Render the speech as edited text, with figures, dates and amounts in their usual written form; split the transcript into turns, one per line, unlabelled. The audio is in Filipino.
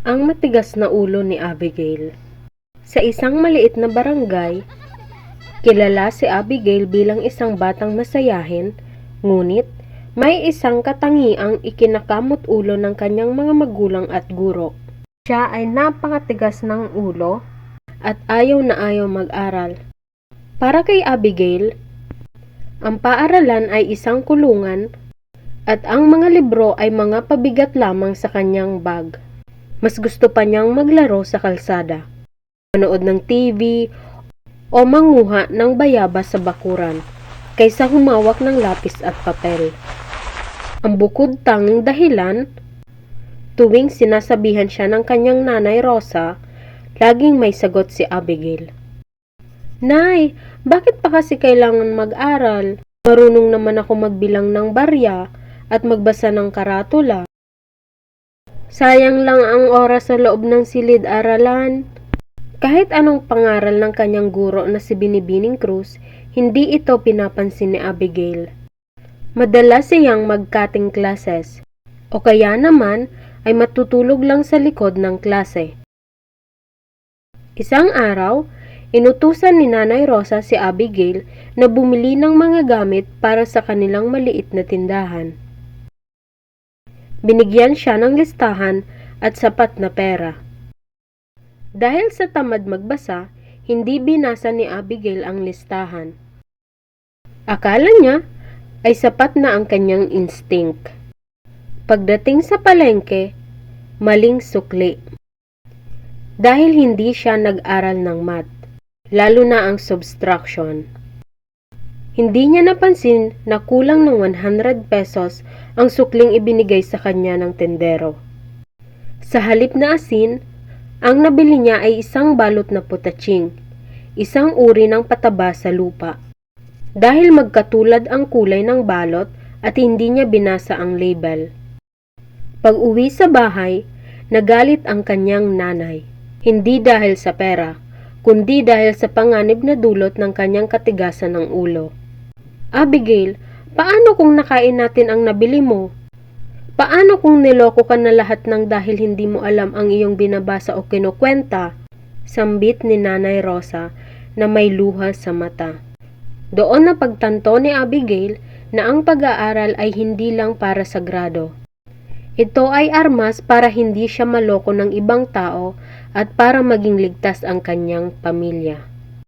Ang matigas na ulo ni Abigail. Sa isang maliit na barangay, kilala si Abigail bilang isang batang masayahin, ngunit may isang katangiang ikinakamot ulo ng kanyang mga magulang at guro. Siya ay napakatigas ng ulo at ayaw na ayaw mag-aral. Para kay Abigail, ang paaralan ay isang kulungan at ang mga libro ay mga pabigat lamang sa kanyang bag. Mas gusto pa niyang maglaro sa kalsada, manood ng TV o manguha ng bayabas sa bakuran kaysa humawak ng lapis at papel. Ang bukod tanging dahilan, tuwing sinasabihan siya ng kanyang nanay Rosa, laging may sagot si Abigail. "Nay, bakit pa kasi kailangan mag-aral? Marunong naman ako magbilang ng barya at magbasa ng karatula. Sayang lang ang oras sa loob ng silid-aralan." Kahit anong pangaral ng kanyang guro na si Binibining Cruz, hindi ito pinapansin ni Abigail. Madalas siyang mag-cutting classes, o kaya naman ay matutulog lang sa likod ng klase. Isang araw, inutusan ni Nanay Rosa si Abigail na bumili ng mga gamit para sa kanilang maliit na tindahan. Binigyan siya ng listahan at sapat na pera. Dahil sa tamad magbasa, hindi binasa ni Abigail ang listahan. Akala niya ay sapat na ang kanyang instinct. Pagdating sa palengke, maling sukli. Dahil hindi siya nag-aral ng math, lalo na ang subtraction. Hindi niya napansin na kulang ng 100 pesos ang sukling ibinigay sa kanya ng tendero. Sa halip na asin, ang nabili niya ay isang balot na putatsing, isang uri ng pataba sa lupa. Dahil magkatulad ang kulay ng balot at hindi niya binasa ang label. Pag-uwi sa bahay, nagalit ang kanyang nanay. Hindi dahil sa pera, kundi dahil sa panganib na dulot ng kanyang katigasan ng ulo. "Abigail, paano kung nakain natin ang nabili mo? Paano kung niloko ka na lahat ng dahil hindi mo alam ang iyong binabasa o kinukwenta?" Sambit ni Nanay Rosa na may luha sa mata. Doon na pagtanto ni Abigail na ang pag-aaral ay hindi lang para sa grado. Ito ay armas para hindi siya maloko ng ibang tao at para maging ligtas ang kanyang pamilya.